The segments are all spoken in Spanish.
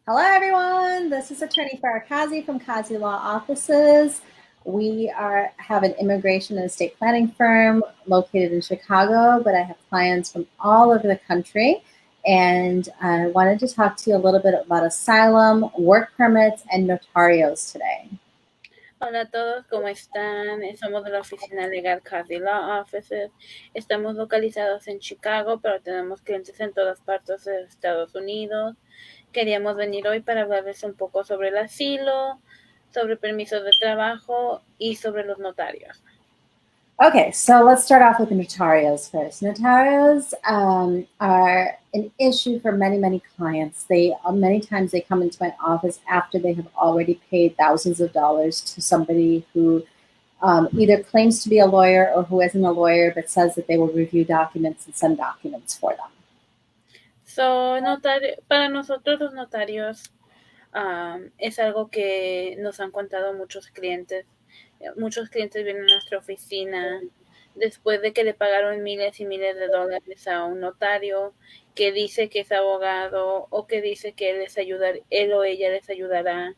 Hello, everyone. This is Attorney Farrah from Kazi Law Offices. We have an immigration and estate planning firm located in Chicago, but I have clients from all over the country. And I wanted to talk to you a little bit about asylum, work permits, and notarios today. Hola a todos, ¿cómo están? Somos de la oficina legal Atty Law Offices. Estamos localizados en Chicago, pero tenemos clientes en todas partes de Estados Unidos. Queríamos venir hoy para hablarles un poco sobre el asilo, sobre permisos de trabajo y sobre los notarios. Okay, so let's start off with the notarios first. Notarios are an issue for many clients. Many times they come into my office after they have already paid thousands of dollars to somebody who either claims to be a lawyer or who isn't a lawyer but says that they will review documents and send documents for them. Para nosotros los notarios es algo que nos han contado muchos clientes. Muchos clientes vienen a nuestra oficina después de que le pagaron miles y miles de dólares a un notario que dice que es abogado o que dice que él o ella les ayudará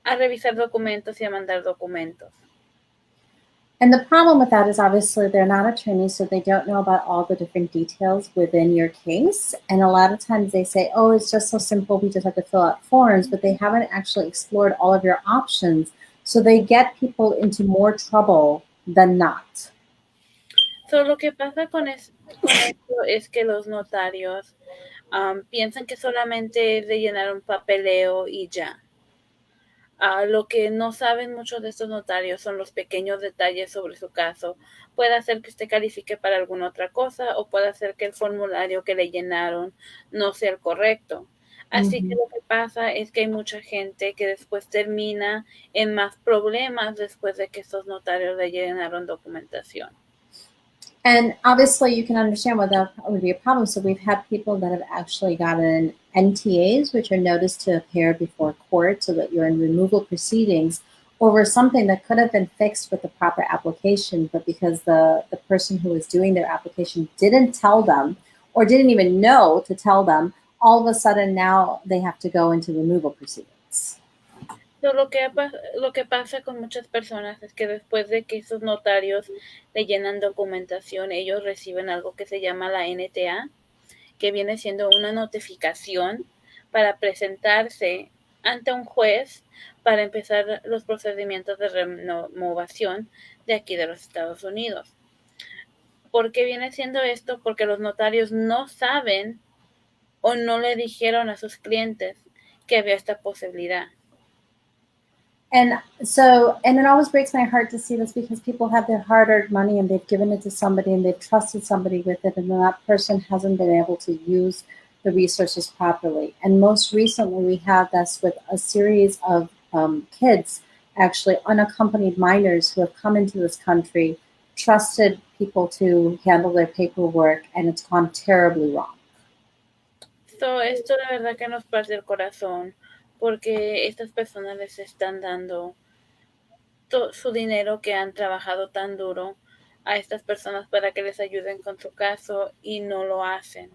a revisar documentos y a mandar documentos. And the problem with that is obviously they're not attorneys, so they don't know about all the different details within your case. And a lot of times they say, oh, it's just so simple, we just have to fill out forms, but they haven't actually explored all of your options. So they get people into more trouble than not. So, lo que pasa con esto es que los notarios piensan que solamente es de llenar un papeleo y ya. Lo que no saben muchos de estos notarios son los pequeños detalles sobre su caso. Puede hacer que usted califique para alguna otra cosa o puede hacer que el formulario que le llenaron no sea el correcto. Así que lo que pasa es que hay mucha gente que después termina en más problemas después de que estos notarios le llenaron documentación. And obviously, you can understand why that would be a problem. So we've had people that have actually gotten NTAs, which are notice to appear before court, so that you're in removal proceedings over something that could have been fixed with the proper application, but because the person who was doing their application didn't tell them or didn't even know to tell them, all of a sudden now they have to go into removal proceedings. So, lo que pasa con muchas personas es que después de que esos notarios le llenan documentación, ellos reciben algo que se llama la NTA, que viene siendo una notificación para presentarse ante un juez para empezar los procedimientos de renovación de aquí de los Estados Unidos. ¿Por qué viene siendo esto? Porque los notarios no saben o no le dijeron a sus clientes que había esta posibilidad. And it always breaks my heart to see this because people have their hard-earned money and they've given it to somebody and they've trusted somebody with it, and then that person hasn't been able to use the resources properly. And most recently, we had this with a series of kids, actually unaccompanied minors, who have come into this country, trusted people to handle their paperwork, and it's gone terribly wrong. So, esto de verdad que nos parte el corazón, porque estas personas les están dando su dinero que han trabajado tan duro a estas personas para que les ayuden con su caso y no lo hacen.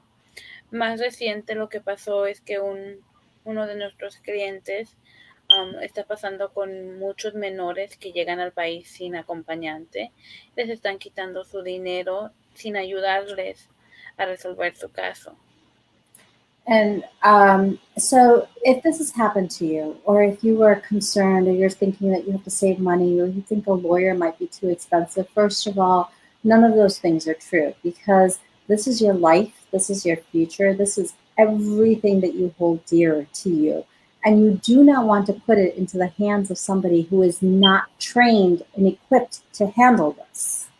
Más reciente lo que pasó es que uno de nuestros clientes está pasando con muchos menores que llegan al país sin acompañante. Les están quitando su dinero sin ayudarles a resolver su caso. And so if this has happened to you, or if you were concerned, or you're thinking that you have to save money, or you think a lawyer might be too expensive, first of all, none of those things are true, because this is your life, this is your future, this is everything that you hold dear to you. And you do not want to put it into the hands of somebody who is not trained and equipped to handle this.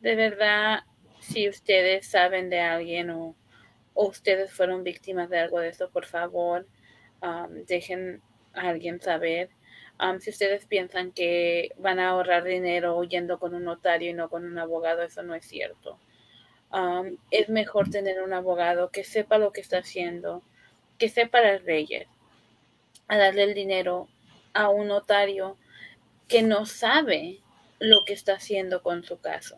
De verdad, si ustedes saben de alguien o ustedes fueron víctimas de algo de eso, por favor, dejen a alguien saber. Si ustedes piensan que van a ahorrar dinero huyendo con un notario y no con un abogado, eso no es cierto. Es mejor tener un abogado que sepa lo que está haciendo, que sepa las leyes, a darle el dinero a un notario que no sabe lo que está haciendo con su caso.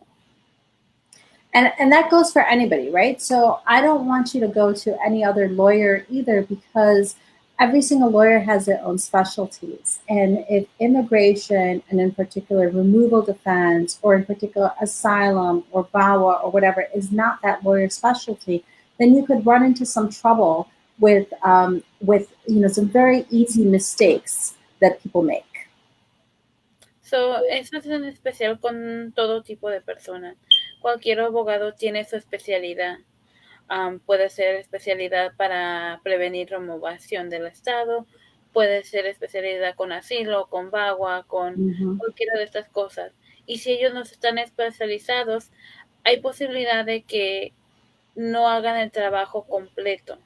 And that goes for anybody, right? So I don't want you to go to any other lawyer either, because every single lawyer has their own specialties. And if immigration, and in particular removal defense, or in particular asylum or VAWA or whatever, is not that lawyer's specialty, then you could run into some trouble with some very easy mistakes that people make. So, eso es en especial con todo tipo de personas. Cualquier abogado tiene su especialidad. Puede ser especialidad para prevenir removación del Estado, puede ser especialidad con asilo, con VAWA, con Mm-hmm. cualquiera de estas cosas. Y si ellos no están especializados, hay posibilidad de que no hagan el trabajo completo.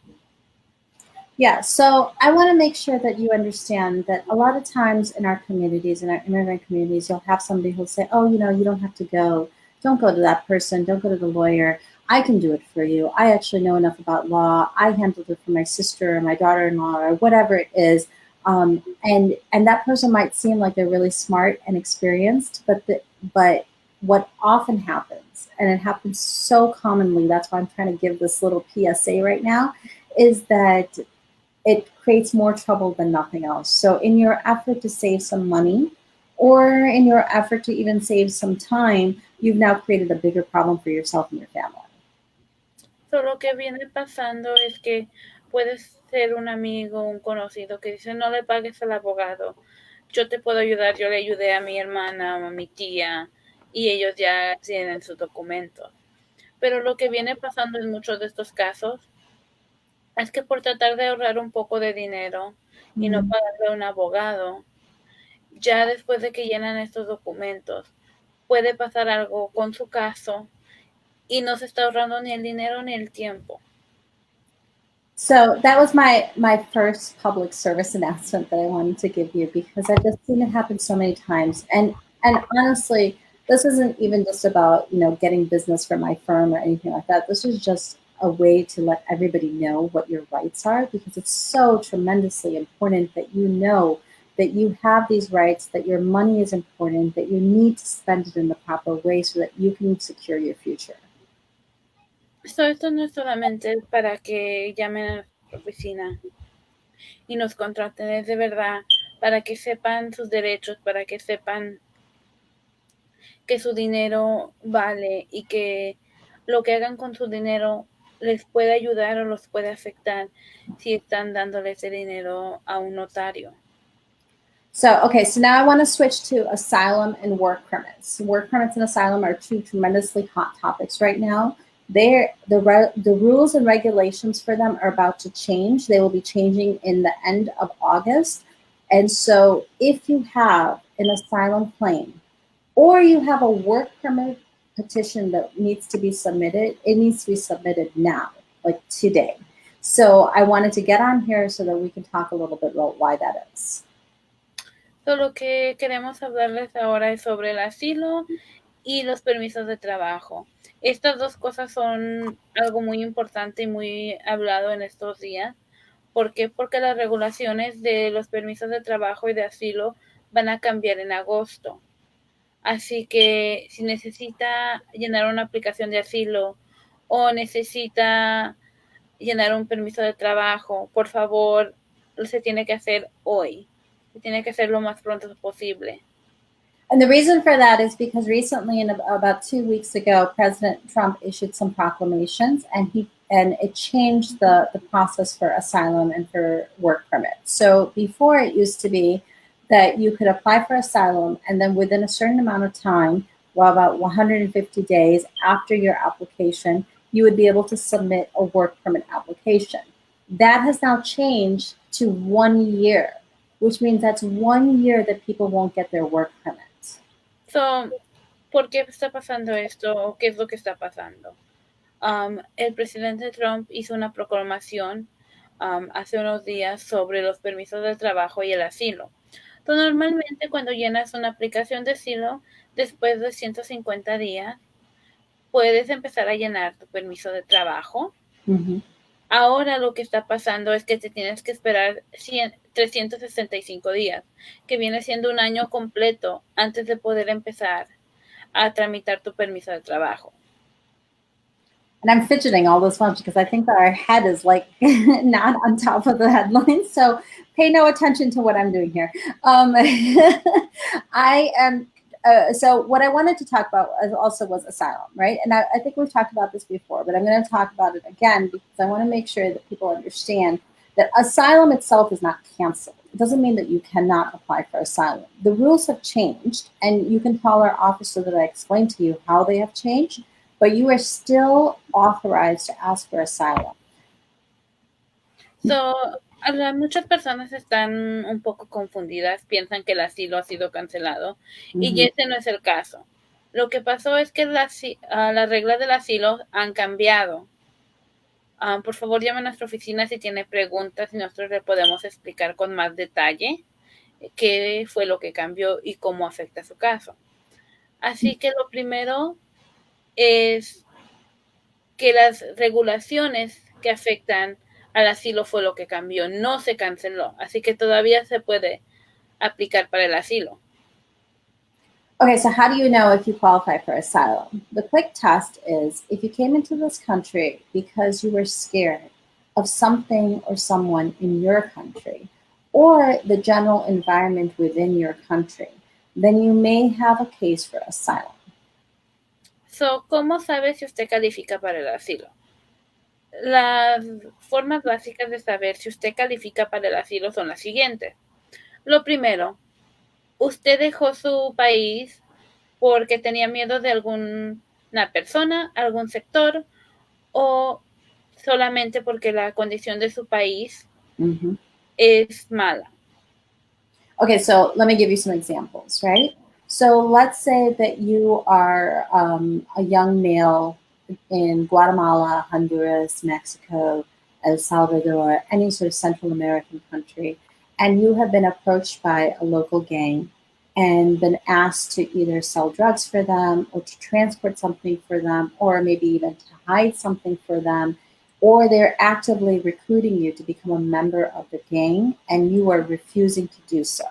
Yeah, so I want to make sure that you understand that a lot of times in our communities, in our immigrant communities, you'll have somebody who'll say, oh, you don't have to go. Don't go to that person. Don't go to the lawyer. I can do it for you. I actually know enough about law. I handled it for my sister or my daughter-in-law or whatever it is. And that person might seem like they're really smart and experienced, but what often happens, and it happens so commonly, that's why I'm trying to give this little PSA right now, is that it creates more trouble than nothing else. So, in your effort to save some money, or in your effort to even save some time, you've now created a bigger problem for yourself and your family. So, lo que viene pasando es que puedes ser un amigo, un conocido que dice, no le pagues al abogado, yo te puedo ayudar, yo le ayudé a mi hermana o a mi tía y ellos ya tienen sus documentos. Pero lo que viene pasando en muchos de estos casos es que por tratar de ahorrar un poco de dinero y no Mm. pagarle a un abogado, ya después de que llenan estos documentos, puede pasar algo con su caso y no se está ahorrando ni el dinero ni el tiempo. So that was my first public service announcement that I wanted to give you, because I've just seen it happen so many times. And honestly, this isn't even just about getting business for my firm or anything like that. This is just a way to let everybody know what your rights are, because it's so tremendously important that that you have these rights, that your money is important, that you need to spend it in the proper way so that you can secure your future. So, esto no es solamente para que llamen a nuestra oficina y nos contraten, es de verdad para que sepan sus derechos, para que sepan que su dinero vale y que lo que hagan con su dinero les puede ayudar o los puede afectar si están dándole ese dinero a un notario. So, okay, so now I want to switch to asylum and work permits. Work permits and asylum are two tremendously hot topics right now. The rules and regulations for them are about to change. They will be changing in the end of August. And so, if you have an asylum claim or you have a work permit petition that needs to be submitted, it needs to be submitted now, like today. So, I wanted to get on here so that we can talk a little bit about why that is. So, lo que queremos hablarles ahora es sobre el asilo y los permisos de trabajo. Estas dos cosas son algo muy importante y muy hablado en estos días. ¿Por qué? Porque las regulaciones de los permisos de trabajo y de asilo van a cambiar en agosto. Así que si necesita llenar una aplicación de asilo o necesita llenar un permiso de trabajo, por favor, se tiene que hacer hoy. Se tiene que hacer lo más pronto posible. And the reason for that is because recently, about 2 weeks ago, President Trump issued some proclamations, and it changed the process for asylum and for work permits. So before, it used to be that you could apply for asylum, and then within a certain amount of time, well, about 150 days after your application, you would be able to submit a work permit application. That has now changed to 1 year, which means that's 1 year that people won't get their work permit. So, ¿por qué está pasando esto? ¿Qué es lo que está pasando? El presidente Trump hizo una proclamación hace unos días sobre los permisos de trabajo y el asilo. Entonces, normalmente cuando llenas una aplicación de asilo, después de 150 días, puedes empezar a llenar tu permiso de trabajo. Mm-hmm. Ahora lo que está pasando es que te tienes que esperar 365 días, que viene siendo un año completo antes de poder empezar a tramitar tu permiso de trabajo. And I'm fidgeting all this much because I think that our head is like not on top of the headlines. So pay no attention to what I'm doing here. I am. So what I wanted to talk about also was asylum, right? And I think we've talked about this before, but I'm going to talk about it again because I want to make sure that people understand that asylum itself is not canceled. It doesn't mean that you cannot apply for asylum. The rules have changed, and you can tell our officer that I explained to you how they have changed, but you are still authorized to ask for asylum. So, muchas personas están un poco confundidas, piensan que el asilo ha sido cancelado y Mm-hmm. ese no es el caso. Lo que pasó es que las reglas del asilo han cambiado. Por favor, llame a nuestra oficina si tiene preguntas y nosotros le podemos explicar con más detalle qué fue lo que cambió y cómo afecta su caso. Así que lo primero es que las regulaciones que afectan al asilo fue lo que cambió, no se canceló, así que todavía se puede aplicar para el asilo. Okay, so how do you know if you qualify for asylum? The quick test is if you came into this country because you were scared of something or someone in your country or the general environment within your country, then you may have a case for asylum. So, ¿cómo sabe si usted califica para el asilo? Las formas básicas de saber si usted califica para el asilo son las siguientes. Lo primero, usted dejó su país porque tenía miedo de alguna persona, algún sector, o solamente porque la condición de su país Mm-hmm. es mala. Okay, so let me give you some examples, right? So let's say that you are a young male in Guatemala, Honduras, Mexico, El Salvador, any sort of Central American country, and you have been approached by a local gang and been asked to either sell drugs for them or to transport something for them or maybe even to hide something for them, or they're actively recruiting you to become a member of the gang and you are refusing to do so.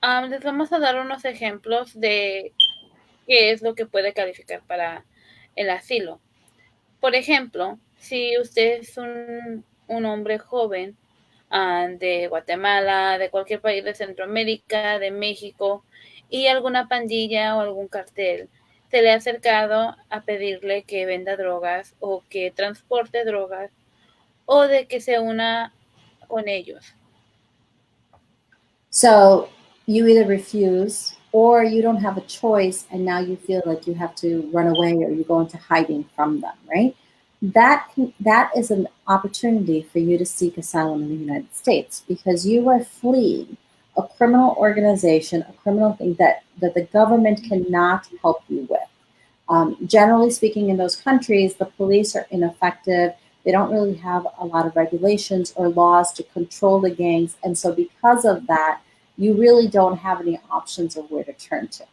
Les vamos a dar unos ejemplos de qué es lo que puede calificar para el asilo. Por ejemplo, si usted es un hombre joven de Guatemala, de cualquier país de Centroamérica, de México, y alguna pandilla o algún cartel se le ha acercado a pedirle que venda drogas o que transporte drogas o de que se una con ellos. So you either refuse or you don't have a choice and now you feel like you have to run away or you go into hiding from them, right? That is an opportunity for you to seek asylum in the United States because you are fleeing a criminal organization, a criminal thing that the government cannot help you with. Generally speaking, in those countries, the police are ineffective. They don't really have a lot of regulations or laws to control the gangs. And so, because of that, you really don't have any options of where to turn to.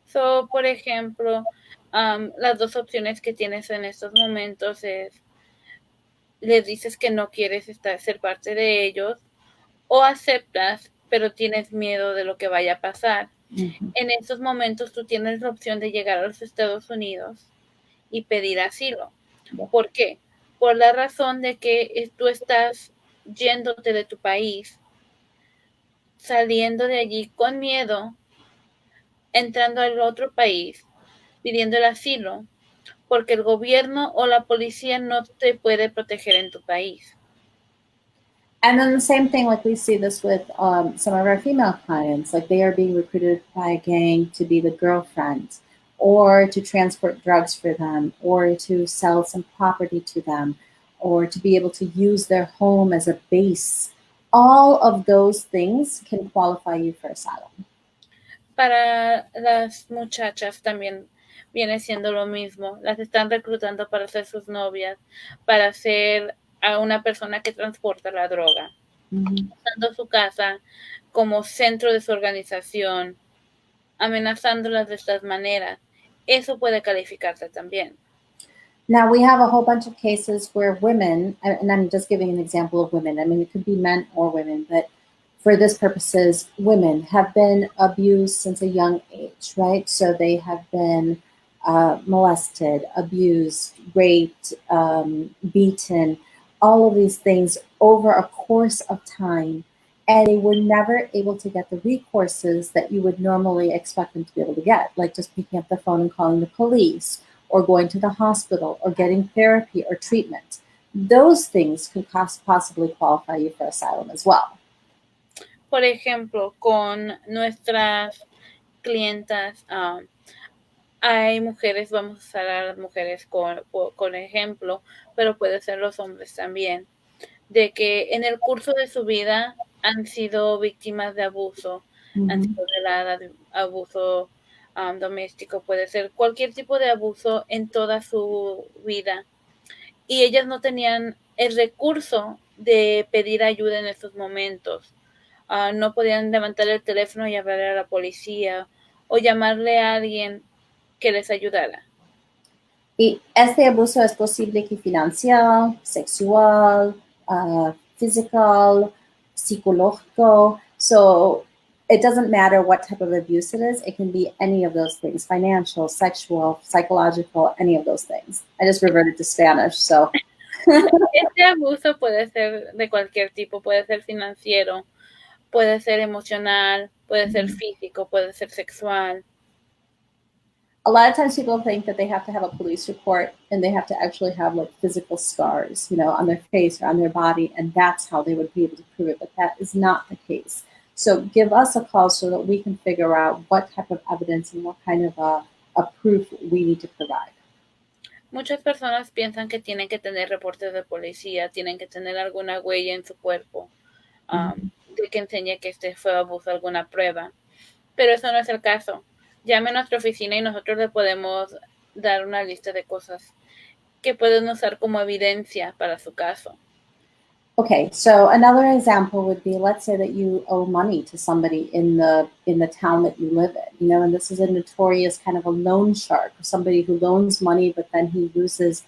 So, por ejemplo, las dos opciones que tienes en estos momentos es, les dices que no quieres ser parte de ellos o aceptas, pero tienes miedo de lo que vaya a pasar. Mm-hmm. En estos momentos tú tienes la opción de llegar a los Estados Unidos y pedir asilo. Yeah. ¿Por qué? Por la razón de que tú estás yéndote de tu país, saliendo de allí con miedo, entrando al otro país, pidiendo el asilo, porque el gobierno o la policía no te puede proteger en tu país. And then the same thing, like we see this with some of our female clients, like they are being recruited by a gang to be the girlfriend or to transport drugs for them or to sell some property to them or to be able to use their home as a base. All of those things can qualify you for asylum. Para las muchachas también viene siendo lo mismo. Las están reclutando para ser sus novias, para ser a una persona que transporta la droga, usando su casa como centro de su organización, amenazándolas de estas maneras. Eso puede calificarte también. Now, we have a whole bunch of cases where women, and I'm just giving an example of women, I mean, it could be men or women, but for this purposes, women have been abused since a young age, right? So they have been molested, abused, raped, beaten, all of these things over a course of time. And they were never able to get the recourses that you would normally expect them to be able to get, like just picking up the phone and calling the police, or going to the hospital, or getting therapy or treatment. Those things could possibly qualify you for asylum as well. Por ejemplo, con nuestras clientas, hay mujeres, vamos a usar a las mujeres con ejemplo, pero puede ser los hombres también, de que en el curso de su vida han sido víctimas de abuso, han Mm-hmm. sido violadas, de abuso doméstico, puede ser cualquier tipo de abuso en toda su vida. Y ellas no tenían el recurso de pedir ayuda en esos momentos. No podían levantar el teléfono y hablar a la policía o llamarle a alguien que les ayudara. Y este abuso es posible que financiero, sexual, physical, psicológico. So it doesn't matter what type of abuse it is. It can be any of those things: financial, sexual, psychological, any of those things. I just reverted to Spanish, so. Este abuso puede ser de cualquier tipo, puede ser financiero, puede ser emocional, puede ser físico, puede ser sexual. A lot of times people think that they have to have a police report and they have to actually have like physical scars, on their face or on their body, and that's how they would be able to prove it. But that is not the case. So give us a call so that we can figure out what type of evidence and what kind of a proof we need to provide. Muchas personas piensan que tienen que tener reportes de policía, tienen que tener alguna huella en su cuerpo, de que enseñe que este fue abuso, alguna prueba. Pero eso no es el caso. Llame a nuestra oficina y nosotros le podemos dar una lista de cosas que pueden usar como evidencia para su caso. Okay, so another example would be, let's say that you owe money to somebody in the town that you live in, and this is a notorious kind of a loan shark, somebody who loans money, but then he uses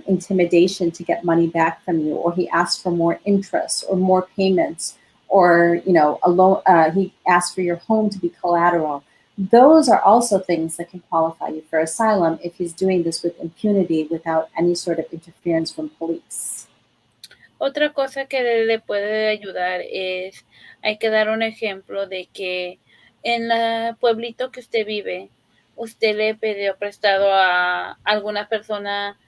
intimidation to get money back from you, or he asks for more interest or more payments, or a loan. He asks for your home to be collateral. Those are also things that can qualify you for asylum if he's doing this with impunity without any sort of interference from police. Otra cosa que le puede ayudar es, hay que dar un ejemplo de que en el pueblito que usted vive, usted le pidió prestado a alguna persona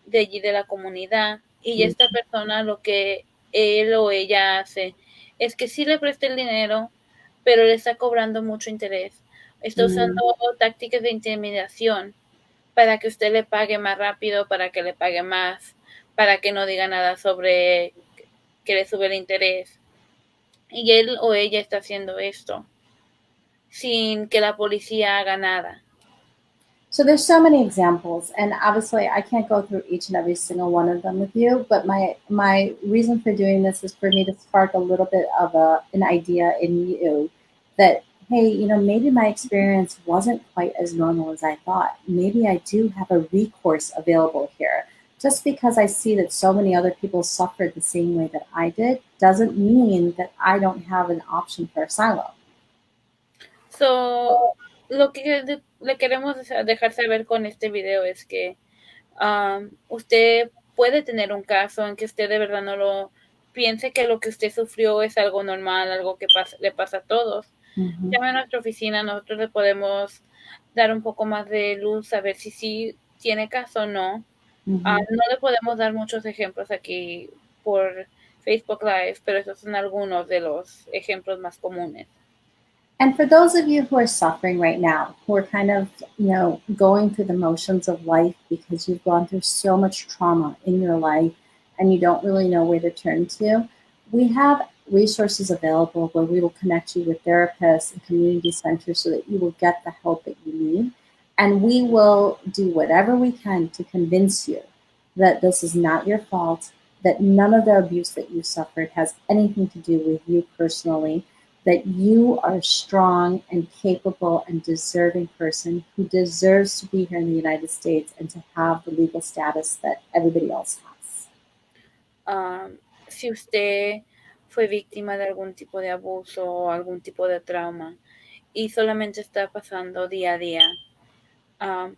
de allí de la comunidad y esta persona lo que él o ella hace es que sí le presta el dinero, pero le está cobrando mucho interés. Está usando tácticas de intimidación para que usted le pague más rápido, para que le pague más, para que no diga nada sobre que le sube el interés. Y él o ella está haciendo esto sin que la policía haga nada. So there's so many examples, and obviously I can't go through each and every single one of them with you. But my reason for doing this is for me to spark a little bit of an idea in you that, hey, maybe my experience wasn't quite as normal as I thought. Maybe I do have a recourse available here. Just because I see that so many other people suffered the same way that I did doesn't mean that I don't have an option for asylum. So, lo que le queremos dejar saber con este video es que usted puede tener un caso en que usted de verdad no lo piense, que lo que usted sufrió es algo normal, algo que le pasa a todos. Llame a nuestra oficina, nosotros le podemos dar un poco más de luz, a ver si sí tiene caso o no. No le podemos dar muchos ejemplos aquí por Facebook Live, pero esos son algunos de los ejemplos más comunes. And for those of you who are suffering right now, who are kind of, going through the motions of life because you've gone through so much trauma in your life and you don't really know where to turn to, we have resources available where we will connect you with therapists and community centers so that you will get the help that you need. And we will do whatever we can to convince you that this is not your fault, that none of the abuse that you suffered has anything to do with you personally, that you are a strong and capable and deserving person who deserves to be here in the United States and to have the legal status that everybody else has. Si usted fue víctima de algún tipo de abuso o algún tipo de trauma y solamente está pasando día a día,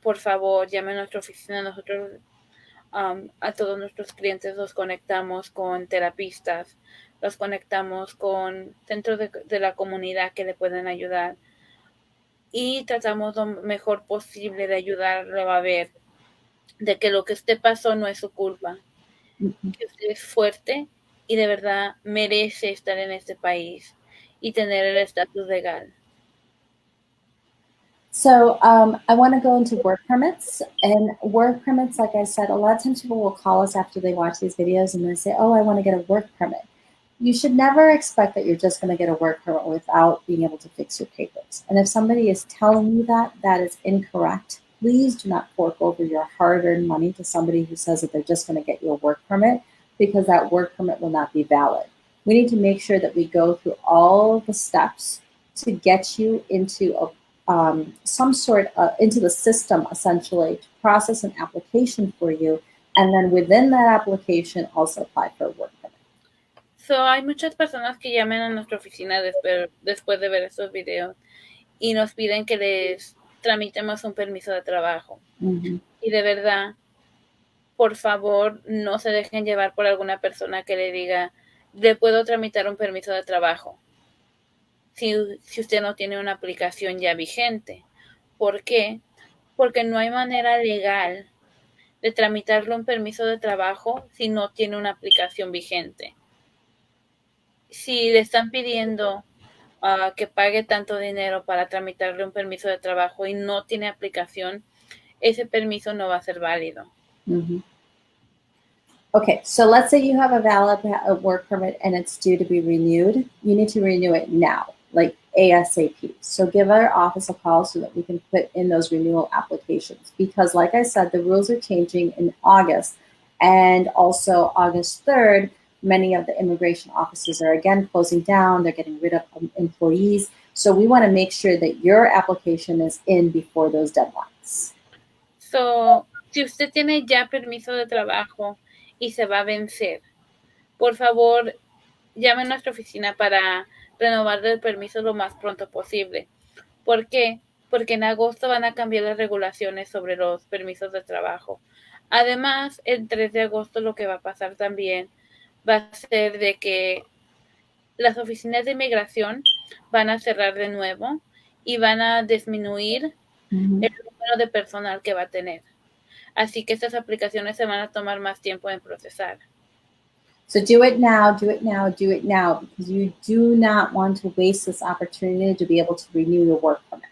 por favor, llamen a nuestra oficina. Nosotros a todos nuestros clientes los conectamos con terapistas, los conectamos con centros de la comunidad que le pueden ayudar y tratamos lo mejor posible de ayudarlo a ver de que lo que usted pasó no es su culpa, que usted es fuerte y de verdad merece estar en este país y tener el estatus legal. So I want to go into work permits. And work permits, like I said, a lot of times people will call us after they watch these videos and they say, oh, I want to get a work permit. You should never expect that you're just going to get a work permit without being able to fix your papers. And if somebody is telling you that, that is incorrect. Please do not fork over your hard-earned money to somebody who says that they're just going to get you a work permit, because that work permit will not be valid. We need to make sure that we go through all the steps to get you into some sort of, into the system, essentially, to process an application for you, and then within that application also apply for a work permit. So, hay muchas personas que llaman a nuestra oficina después de ver estos videos y nos piden que les tramitemos un permiso de trabajo. Y de verdad, por favor, no se dejen llevar por alguna persona que le diga, le puedo tramitar un permiso de trabajo si usted no tiene una aplicación ya vigente. ¿Por qué? Porque no hay manera legal de tramitarle un permiso de trabajo si no tiene una aplicación vigente. Si le están pidiendo que pague tanto dinero para tramitarle un permiso de trabajo y no tiene aplicación, ese permiso no va a ser válido. Okay, so let's say you have a valid work permit and it's due to be renewed. You need to renew it now, like ASAP. So give our office a call so that we can put in those renewal applications. Because like I said, the rules are changing in August, and also August 3rd, many of the immigration offices are again closing down. They're getting rid of employees. So we want to make sure that your application is in before those deadlines. So, si usted tiene ya permiso de trabajo y se va a vencer, por favor, llame a nuestra oficina para renovar el permiso lo más pronto posible. ¿Por qué? Porque en agosto van a cambiar las regulaciones sobre los permisos de trabajo. Además, el 3 de agosto lo que va a pasar también va a ser de que las oficinas de inmigración van a cerrar de nuevo y van a disminuir el número de personal que va a tener. Así que estas aplicaciones se van a tomar más tiempo en procesar. So do it now, do it now, do it now, because you do not want to waste this opportunity to be able to renew your work permit.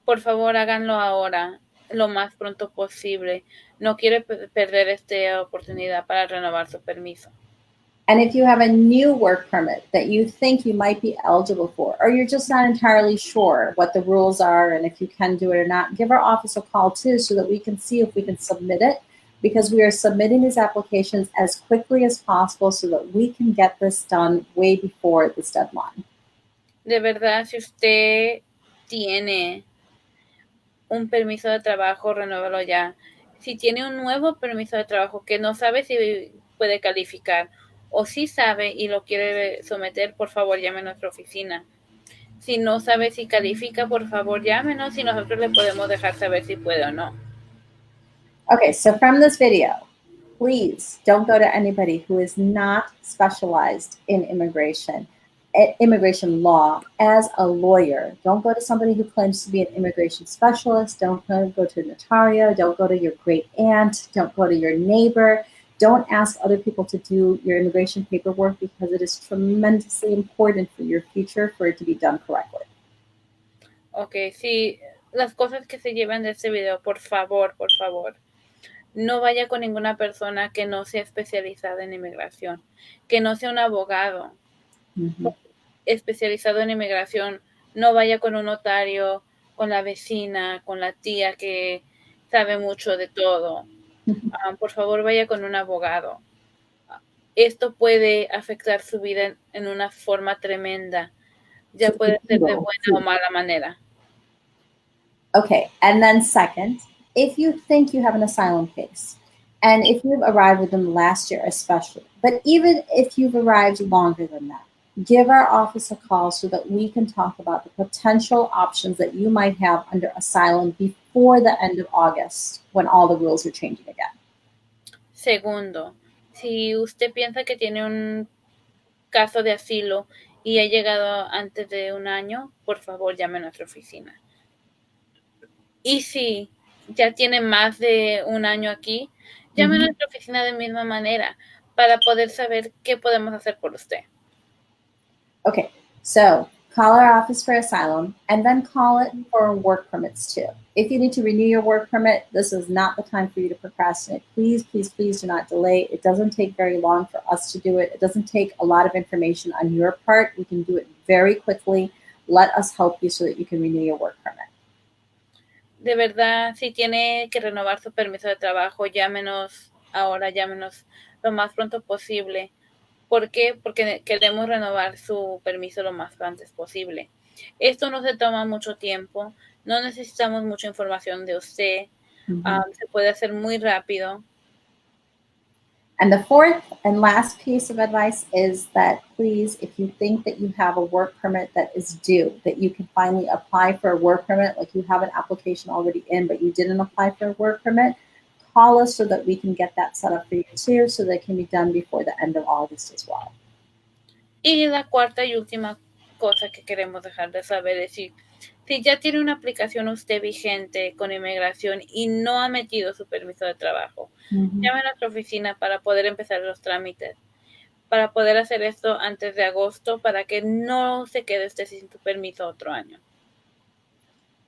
Por favor, háganlo ahora, lo más pronto posible. No quiere perder esta oportunidad para renovar su permiso. And if you have a new work permit that you think you might be eligible for, or you're just not entirely sure what the rules are and if you can do it or not, give our office a call too so that we can see if we can submit it, because we are submitting these applications as quickly as possible so that we can get this done way before this deadline. De verdad, si usted tiene un permiso de trabajo, renuévalo ya. Si tiene un nuevo permiso de trabajo que no sabe si puede calificar, o si sabe y lo quiere someter, por favor llame a nuestra oficina. Si no sabe si califica, por favor llámenos y nosotros le podemos dejar saber si puede o no. Okay, so from this video, please don't go to anybody who is not specialized in immigration law as a lawyer. Don't go to somebody who claims to be an immigration specialist. Don't go to a notario. Don't go to your great aunt. Don't go to your neighbor. Don't ask other people to do your immigration paperwork, because it is tremendously important for your future for it to be done correctly. Okay, sí, las cosas que se llevan de este video, por favor, no vaya con ninguna persona que no sea especializada en inmigración, que no sea un abogado especializado en inmigración. No vaya con un notario, con la vecina, con la tía que sabe mucho de todo. Por favor, vaya con un abogado. Esto puede afectar su vida en una forma tremenda. Ya puede ser de buena o mala manera. Okay, and then second, if you think you have an asylum case, and if you've arrived within the last year especially, but even if you've arrived longer than that, give our office a call so that we can talk about the potential options that you might have under asylum before the end of August when all the rules are changing again. Segundo, si usted piensa que tiene un caso de asilo y ha llegado antes de un año, por favor llame a nuestra oficina. Y si ya tiene más de un año aquí, llame a nuestra oficina de misma manera para poder saber qué podemos hacer por usted. Okay, so call our office for asylum and then call it for work permits too. If you need to renew your work permit, this is not the time for you to procrastinate. Please, please, please do not delay. It doesn't take very long for us to do it. It doesn't take a lot of information on your part. We can do it very quickly. Let us help you so that you can renew your work permit. De verdad, si tiene que renovar su permiso de trabajo, llámenos ahora, llámenos lo más pronto posible. ¿Por qué? Porque queremos renovar su permiso lo más antes posible. Esto no se toma mucho tiempo, no necesitamos mucha información de usted, se puede hacer muy rápido. And the fourth and last piece of advice is that please, if you think that you have a work permit that is due, that you can finally apply for a work permit, like you have an application already in, but you didn't apply for a work permit, call us so that we can get that set up for you too, so that it can be done before the end of August as well. Y la cuarta y última cosa que queremos dejar de saber es si ya tiene una aplicación usted vigente con inmigración y no ha metido su permiso de trabajo, llame a nuestra oficina para poder empezar los trámites, para poder hacer esto antes de agosto, para que no se quede usted sin su permiso otro año.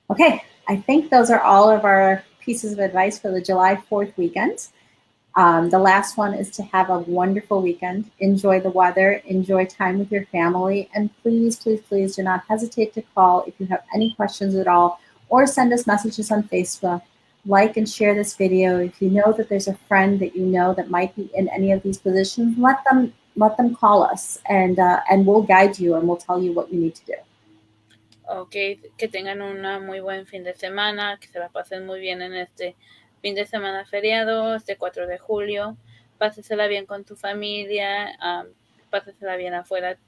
Okay, I think those are all of our pieces of advice for the July 4th weekend. The last one is to have a wonderful weekend. Enjoy the weather, enjoy time with your family, and please, please, please do not hesitate to call if you have any questions at all, or send us messages on Facebook. Like and share this video. If you know that there's a friend that you know that might be in any of these positions, let them call us, and we'll guide you and we'll tell you what you need to do. Ok, que tengan un muy buen fin de semana, que se la pasen muy bien en este fin de semana feriado, este 4 de julio. Pásesela bien con tu familia, pásesela bien afuera,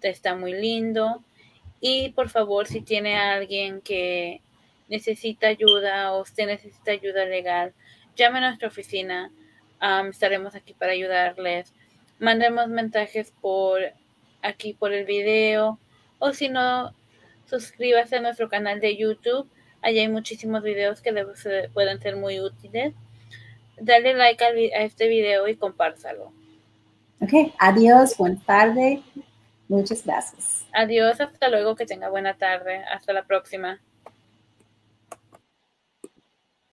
está muy lindo. Y por favor, si tiene a alguien que necesita ayuda o usted necesita ayuda legal, llame a nuestra oficina, estaremos aquí para ayudarles. Mandemos mensajes por aquí por el video, o si no, suscríbase a nuestro canal de YouTube. Allí hay muchísimos videos que pueden ser muy útiles. Dale like a este video y compártalo. Ok, adiós, buenas tardes. Muchas gracias. Adiós, hasta luego, que tenga buena tarde. Hasta la próxima.